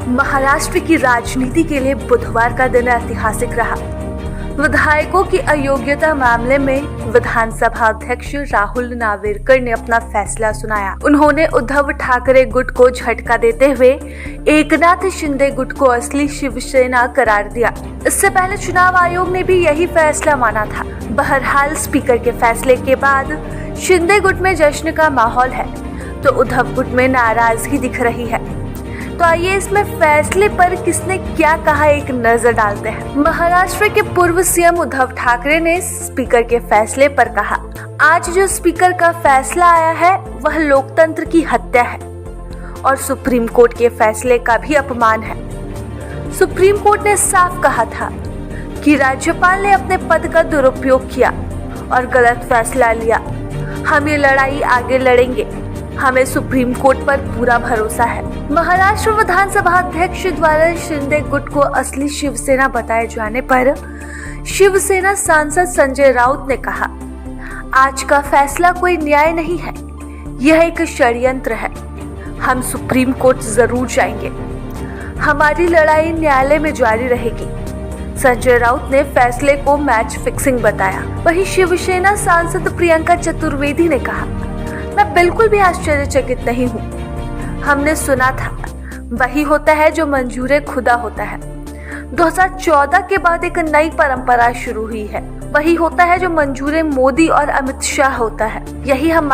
महाराष्ट्र की राजनीति के लिए बुधवार का दिन ऐतिहासिक रहा। विधायकों की अयोग्यता मामले में विधानसभा अध्यक्ष राहुल नार्वेकर ने अपना फैसला सुनाया। उन्होंने उद्धव ठाकरे गुट को झटका देते हुए एकनाथ शिंदे गुट को असली शिवसेना करार दिया। इससे पहले चुनाव आयोग ने भी यही फैसला माना था। बहरहाल स्पीकर के फैसले के बाद शिंदे गुट में जश्न का माहौल है, तो उद्धव गुट में नाराजगी दिख रही है। तो आइए इसमें फैसले पर किसने क्या कहा एक नजर डालते हैं। महाराष्ट्र के पूर्व सीएम उद्धव ठाकरे ने स्पीकर के फैसले पर कहा, आज जो स्पीकर का फैसला आया है वह लोकतंत्र की हत्या है और सुप्रीम कोर्ट के फैसले का भी अपमान है। सुप्रीम कोर्ट ने साफ कहा था कि राज्यपाल ने अपने पद का दुरुपयोग किया और गलत फैसला लिया। हम ये लड़ाई आगे लड़ेंगे, हमें सुप्रीम कोर्ट पर पूरा भरोसा है। महाराष्ट्र विधानसभा अध्यक्ष द्वारा शिंदे गुट को असली शिवसेना बताए जाने पर शिवसेना सांसद संजय राउत ने कहा, आज का फैसला कोई न्याय नहीं है, यह एक षड्यंत्र है। हम सुप्रीम कोर्ट जरूर जाएंगे, हमारी लड़ाई न्यायालय में जारी रहेगी। संजय राउत ने फैसले को मैच फिक्सिंग बताया। वहीं शिवसेना सांसद प्रियंका चतुर्वेदी ने कहा, मैं बिल्कुल भी आश्चर्यचकित नहीं हूँ। हमने सुना था वही होता है जो मंजूर खुदा होता है। 2014 के बाद एक नई परंपरा शुरू हुई है, वही होता है जो मंजूर मोदी और अमित शाह होता है। यही हम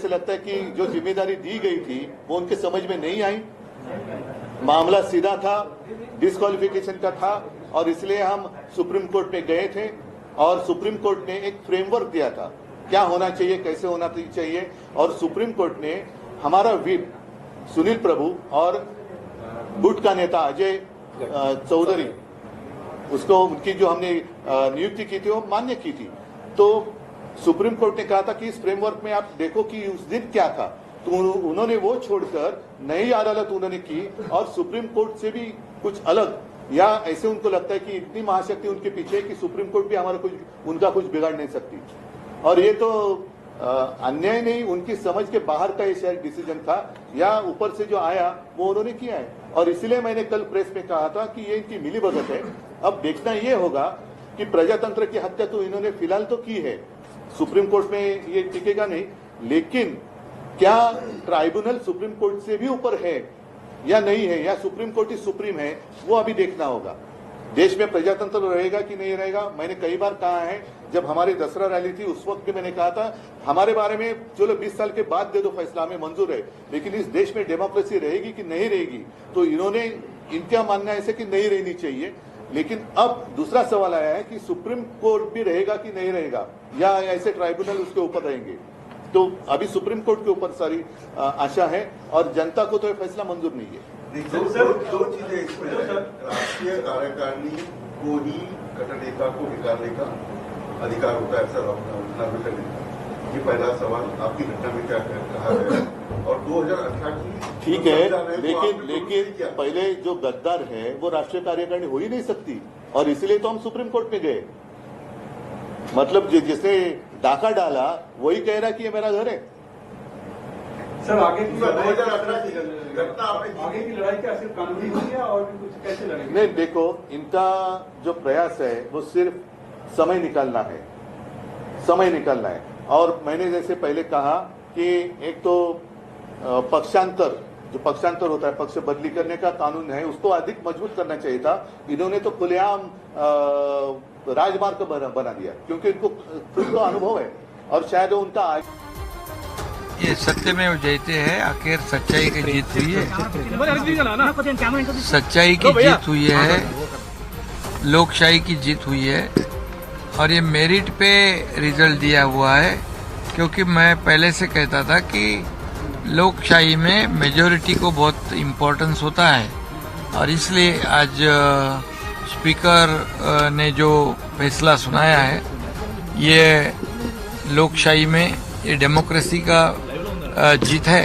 लगता है कि जो जिम्मेदारी दी गई थी वो उनके समझ में नहीं आई। मामला सीधा था, डिस्क्वालिफिकेशन का था और इसलिए हम सुप्रीम कोर्ट में गए थे और सुप्रीम कोर्ट ने एक फ्रेमवर्क दिया था क्या होना चाहिए, कैसे होना चाहिए। और सुप्रीम कोर्ट ने हमारा व्हिप सुनील प्रभु और गुट का नेता अजय चौधरी, उसको उनकी जो हमने नियुक्ति की थी वो मान्य की थी। तो सुप्रीम कोर्ट ने कहा था कि इस फ्रेमवर्क में आप देखो कि उस दिन क्या था, तो उन्होंने वो छोड़कर नई अदालत उन्होंने की और सुप्रीम कोर्ट से भी कुछ अलग, या ऐसे उनको लगता है कि इतनी महाशक्ति उनके पीछे है कि सुप्रीम कोर्ट भी हमारा कुछ उनका कुछ बिगाड़ नहीं सकती। और ये तो अन्याय नहीं, उनकी समझ के बाहर का ये शायद डिसीजन था या ऊपर से जो आया वो उन्होंने किया है। और इसलिए मैंने कल प्रेस में कहा था कि ये इनकी मिलीभगत है। अब देखना ये होगा कि प्रजातंत्र की हत्या तो इन्होंने फिलहाल तो की है, सुप्रीम कोर्ट में ये टिकेगा नहीं, लेकिन क्या ट्राइब्यूनल सुप्रीम कोर्ट से भी ऊपर है या नहीं है, या सुप्रीम कोर्ट ही सुप्रीम है, वो अभी देखना होगा। देश में प्रजातंत्र रहेगा कि नहीं रहेगा। मैंने कई बार कहा है, जब हमारी दसरा रैली थी उस वक्त भी मैंने कहा था हमारे बारे में चलो 20 साल के बाद दे दो फैसला, हमें मंजूर है, लेकिन इस देश में डेमोक्रेसी रहेगी कि नहीं रहेगी। तो इन्होंने इनका मानना ऐसे कि नहीं रहनी चाहिए, लेकिन अब दूसरा सवाल आया है कि सुप्रीम कोर्ट भी रहेगा कि नहीं रहेगा, या ऐसे ट्राइब्यूनल उसके ऊपर रहेंगे। तो अभी सुप्रीम कोर्ट के ऊपर सारी आशा है और जनता को तो यह फैसला मंजूर नहीं है। दो चीजें इसमें है, राष्ट्रीय कार्यकारिणी को ही कटनेता को निकालने का अधिकार होता है, सर नार्वेकर ने। ये पहला सवाल आपकी घटना में क्या कहा गया, और 2018 की ठीक है, लेकिन पहले जो गद्दार है वो राष्ट्रीय कार्यकारिणी हो ही नहीं सकती, और इसीलिए तो हम सुप्रीम कोर्ट में गए। मतलब जिसने डाका डाला वही कह रहा कि ये मेरा घर है। सर आगे की 2018 की घटना आगे की लड़ाई क्या सिर्फ कानूनी होगी या और भी कुछ कैसे लड़ेंगे? नहीं, देखो, इनका जो प्रयास है वो सिर्फ समय निकालना है। समय निकालना है। और मैंने जैसे पहले कहा कि एक तो पक्षांतर, जो पक्षांतर होता है, पक्ष बदली करने का कानून है, उसको अधिक मजबूत करना चाहिए था। इन्होंने तो खुलेआम राजमार्ग बना दिया, क्योंकि इनको खुद का अनुभव है और शायद उनका ये सत्यमेव जयते है। आखिर सच्चाई की जीत हुई है, सच्चाई की जीत हुई है, लोकशाही की जीत हुई है और ये मेरिट पे रिजल्ट दिया हुआ है। क्योंकि मैं पहले से कहता था कि लोकशाही में मेजॉरिटी को बहुत इम्पोर्टेंस होता है और इसलिए आज स्पीकर ने जो फैसला सुनाया है, ये लोकशाही में ये डेमोक्रेसी का जीत है।